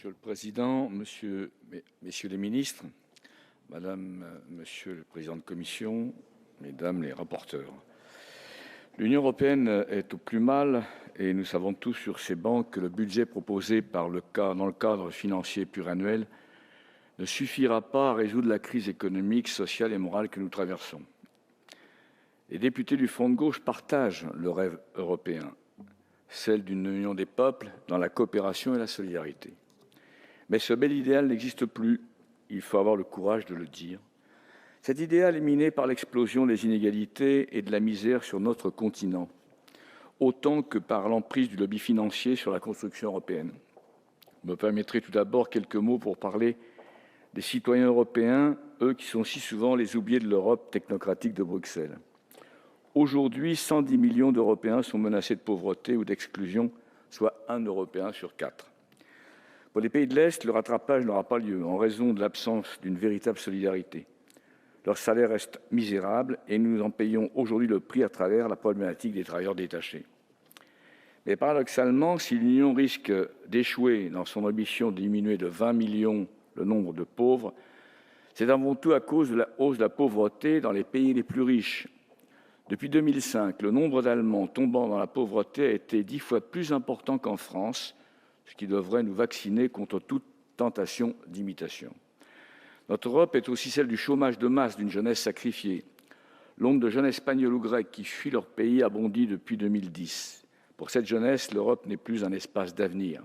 Monsieur le Président, Messieurs les ministres, Madame, Monsieur le Président de Commission, Mesdames les rapporteurs. L'Union européenne est au plus mal et nous savons tous sur ces bancs que le budget proposé dans le cadre financier pluriannuel ne suffira pas à résoudre la crise économique, sociale et morale que nous traversons. Les députés du Front de gauche partagent le rêve européen, celle d'une union des peuples dans la coopération et la solidarité. Mais ce bel idéal n'existe plus, il faut avoir le courage de le dire. Cet idéal est miné par l'explosion des inégalités et de la misère sur notre continent, autant que par l'emprise du lobby financier sur la construction européenne. Vous me permettrez tout d'abord quelques mots pour parler des citoyens européens, eux qui sont si souvent les oubliés de l'Europe technocratique de Bruxelles. Aujourd'hui, 110 millions d'Européens sont menacés de pauvreté ou d'exclusion, soit 1 Européen sur 4. Pour les pays de l'Est, le rattrapage n'aura pas lieu en raison de l'absence d'une véritable solidarité. Leurs salaires restent misérables et nous en payons aujourd'hui le prix à travers la problématique des travailleurs détachés. Mais paradoxalement, si l'Union risque d'échouer dans son ambition de diminuer de 20 millions le nombre de pauvres, c'est avant tout à cause de la hausse de la pauvreté dans les pays les plus riches. Depuis 2005, le nombre d'Allemands tombant dans la pauvreté a été 10 fois plus important qu'en France, ce qui devrait nous vacciner contre toute tentation d'imitation. Notre Europe est aussi celle du chômage de masse d'une jeunesse sacrifiée. L'onde de jeunes espagnols ou grecs qui fuient leur pays a bondi depuis 2010. Pour cette jeunesse, l'Europe n'est plus un espace d'avenir.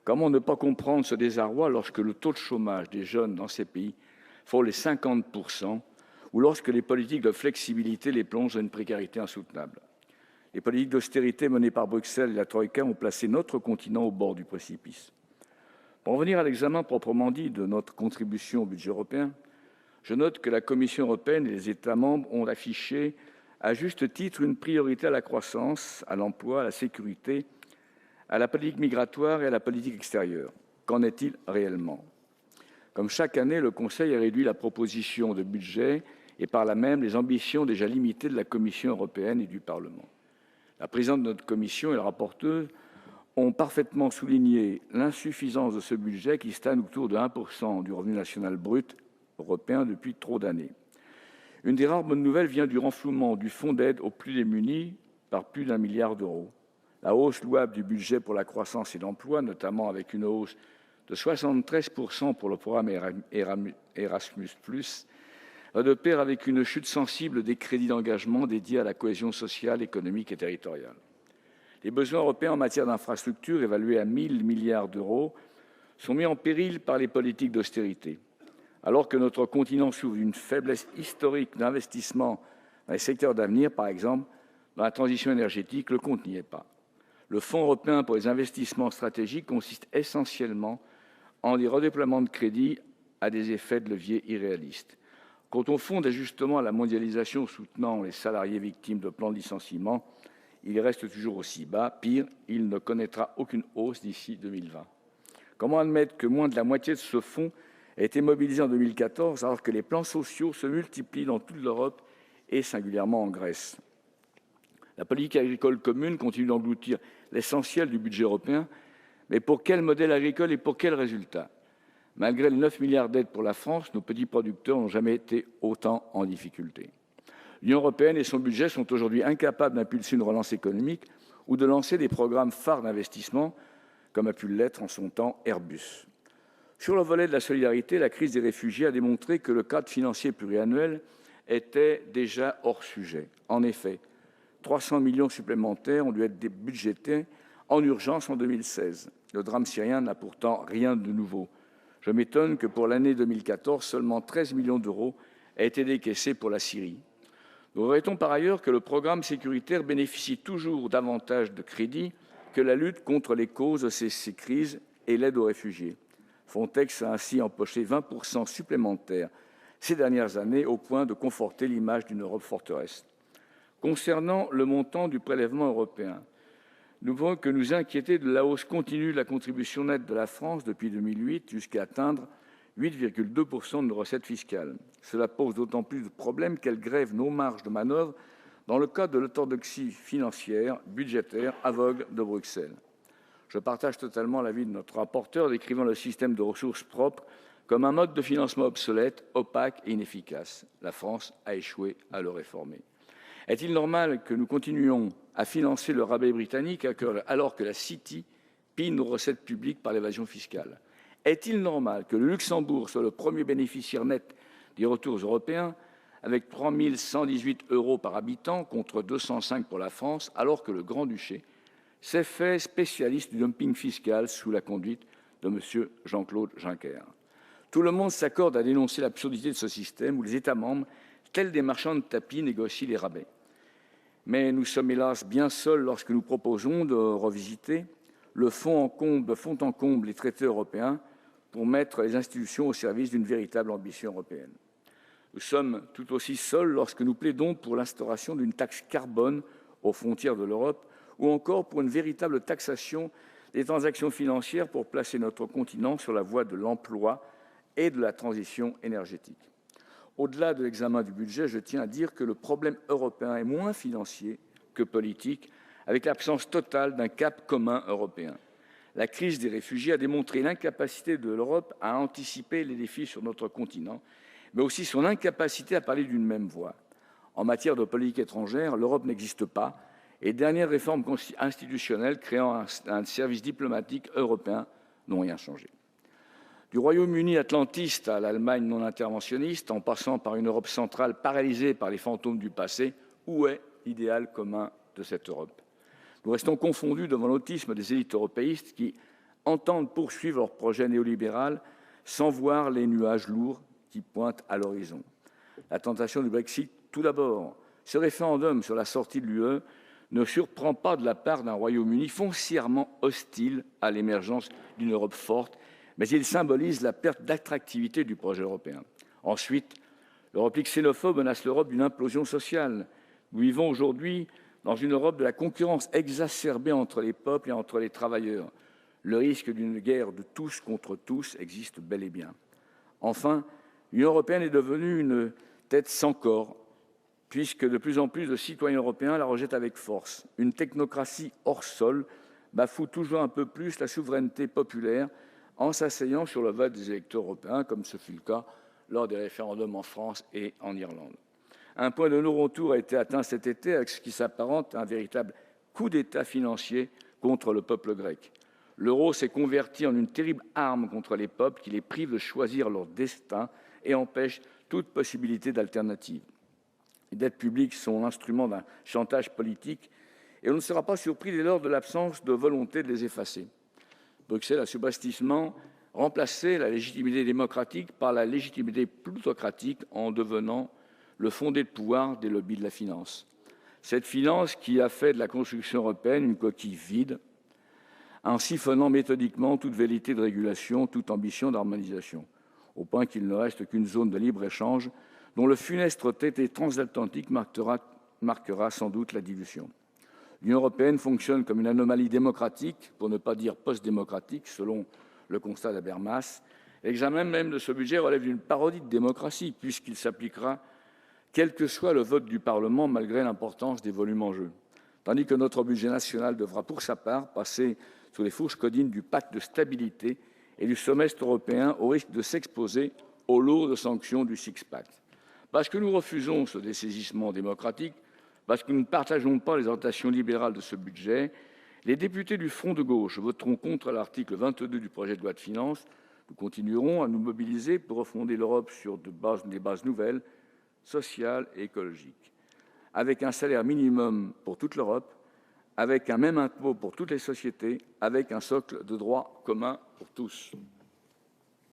Comment ne pas comprendre ce désarroi lorsque le taux de chômage des jeunes dans ces pays frôle les 50% ou lorsque les politiques de flexibilité les plongent dans une précarité insoutenable? Les politiques d'austérité menées par Bruxelles et la Troïka ont placé notre continent au bord du précipice. Pour en venir à l'examen proprement dit de notre contribution au budget européen, je note que la Commission européenne et les États membres ont affiché à juste titre une priorité à la croissance, à l'emploi, à la sécurité, à la politique migratoire et à la politique extérieure. Qu'en est-il réellement? Comme chaque année, le Conseil a réduit la proposition de budget et par là même les ambitions déjà limitées de la Commission européenne et du Parlement. La présidente de notre commission et le rapporteur ont parfaitement souligné l'insuffisance de ce budget qui stagne autour de 1% du revenu national brut européen depuis trop d'années. Une des rares bonnes nouvelles vient du renflouement du fonds d'aide aux plus démunis par plus d'1 milliard d'euros. La hausse louable du budget pour la croissance et l'emploi, notamment avec une hausse de 73% pour le programme Erasmus+, va de pair avec une chute sensible des crédits d'engagement dédiés à la cohésion sociale, économique et territoriale. Les besoins européens en matière d'infrastructures, évalués à 1 000 milliards d'euros, sont mis en péril par les politiques d'austérité. Alors que notre continent souffre d'une faiblesse historique d'investissement dans les secteurs d'avenir, par exemple dans la transition énergétique, le compte n'y est pas. Le Fonds européen pour les investissements stratégiques consiste essentiellement en des redéploiements de crédits à des effets de levier irréalistes. Quant au fonds d'ajustement à la mondialisation soutenant les salariés victimes de plans de licenciement, il reste toujours aussi bas. Pire, il ne connaîtra aucune hausse d'ici 2020. Comment admettre que moins de la moitié de ce fonds a été mobilisé en 2014 alors que les plans sociaux se multiplient dans toute l'Europe et singulièrement en Grèce? La politique agricole commune continue d'engloutir l'essentiel du budget européen, mais pour quel modèle agricole et pour quels résultats? Malgré les 9 milliards d'aides pour la France, nos petits producteurs n'ont jamais été autant en difficulté. L'Union européenne et son budget sont aujourd'hui incapables d'impulser une relance économique ou de lancer des programmes phares d'investissement, comme a pu l'être en son temps Airbus. Sur le volet de la solidarité, la crise des réfugiés a démontré que le cadre financier pluriannuel était déjà hors sujet. En effet, 300 millions supplémentaires ont dû être budgétés en urgence en 2016. Le drame syrien n'a pourtant rien de nouveau. Je m'étonne que pour l'année 2014, seulement 13 millions d'euros aient été décaissés pour la Syrie. Nous regrettons par ailleurs que le programme sécuritaire bénéficie toujours davantage de crédits que la lutte contre les causes de ces crises et l'aide aux réfugiés. Frontex a ainsi empoché 20% supplémentaires ces dernières années au point de conforter l'image d'une Europe forteresse. Concernant le montant du prélèvement européen, nous pouvons que nous inquiéter de la hausse continue de la contribution nette de la France depuis 2008 jusqu'à atteindre 8,2% de nos recettes fiscales. Cela pose d'autant plus de problèmes qu'elle grève nos marges de manœuvre dans le cadre de l'orthodoxie financière, budgétaire, aveugle de Bruxelles. Je partage totalement l'avis de notre rapporteur décrivant le système de ressources propres comme un mode de financement obsolète, opaque et inefficace. La France a échoué à le réformer. Est-il normal que nous continuions à financer le rabais britannique alors que la City pille nos recettes publiques par l'évasion fiscale? Est-il normal que le Luxembourg soit le premier bénéficiaire net des retours européens avec 3 118 € par habitant contre 205 pour la France, alors que le Grand-Duché s'est fait spécialiste du dumping fiscal sous la conduite de M. Jean-Claude Juncker? Tout le monde s'accorde à dénoncer l'absurdité de ce système où les États membres, tels des marchands de tapis, négocient les rabais. Mais nous sommes hélas bien seuls lorsque nous proposons de revisiter le fond en comble les traités européens pour mettre les institutions au service d'une véritable ambition européenne. Nous sommes tout aussi seuls lorsque nous plaidons pour l'instauration d'une taxe carbone aux frontières de l'Europe ou encore pour une véritable taxation des transactions financières pour placer notre continent sur la voie de l'emploi et de la transition énergétique. Au-delà de l'examen du budget, je tiens à dire que le problème européen est moins financier que politique, avec l'absence totale d'un cap commun européen. La crise des réfugiés a démontré l'incapacité de l'Europe à anticiper les défis sur notre continent, mais aussi son incapacité à parler d'une même voix. En matière de politique étrangère, l'Europe n'existe pas, et les dernières réformes institutionnelles créant un service diplomatique européen n'ont rien changé. Du Royaume-Uni atlantiste à l'Allemagne non interventionniste, en passant par une Europe centrale paralysée par les fantômes du passé, où est l'idéal commun de cette Europe? Nous restons confondus devant l'autisme des élites européistes qui entendent poursuivre leur projet néolibéral sans voir les nuages lourds qui pointent à l'horizon. La tentation du Brexit, tout d'abord. Ce référendum sur la sortie de l'UE ne surprend pas de la part d'un Royaume-Uni foncièrement hostile à l'émergence d'une Europe forte, mais il symbolise la perte d'attractivité du projet européen. Ensuite, le repli xénophobe menace l'Europe d'une implosion sociale. Nous vivons aujourd'hui dans une Europe de la concurrence exacerbée entre les peuples et entre les travailleurs. Le risque d'une guerre de tous contre tous existe bel et bien. Enfin, l'Union européenne est devenue une tête sans corps, puisque de plus en plus de citoyens européens la rejettent avec force. Une technocratie hors sol bafoue toujours un peu plus la souveraineté populaire en s'asseyant sur le vote des électeurs européens, comme ce fut le cas lors des référendums en France et en Irlande. Un point de non-retour a été atteint cet été avec ce qui s'apparente à un véritable coup d'État financier contre le peuple grec. L'euro s'est converti en une terrible arme contre les peuples qui les prive de choisir leur destin et empêche toute possibilité d'alternative. Les dettes publiques sont l'instrument d'un chantage politique et on ne sera pas surpris dès lors de l'absence de volonté de les effacer. Bruxelles a subrepticement remplacé la légitimité démocratique par la légitimité plutocratique en devenant le fondé de pouvoir des lobbies de la finance. Cette finance qui a fait de la construction européenne une coquille vide, en siphonnant méthodiquement toute velléité de régulation, toute ambition d'harmonisation, au point qu'il ne reste qu'une zone de libre-échange dont le funeste traité transatlantique marquera sans doute la dilution. L'Union européenne fonctionne comme une anomalie démocratique, pour ne pas dire post-démocratique, selon le constat d'Habermas. L'examen même de ce budget relève d'une parodie de démocratie, puisqu'il s'appliquera quel que soit le vote du Parlement, malgré l'importance des volumes en jeu. Tandis que notre budget national devra, pour sa part, passer sous les fourches codines du pacte de stabilité et du semestre européen, au risque de s'exposer aux lourdes sanctions du six-pack. Parce que nous refusons ce dessaisissement démocratique, parce que nous ne partageons pas les orientations libérales de ce budget, les députés du Front de gauche voteront contre l'article 22 du projet de loi de finances. Nous continuerons à nous mobiliser pour refonder l'Europe sur des bases nouvelles, sociales et écologiques, avec un salaire minimum pour toute l'Europe, avec un même impôt pour toutes les sociétés, avec un socle de droits communs pour tous.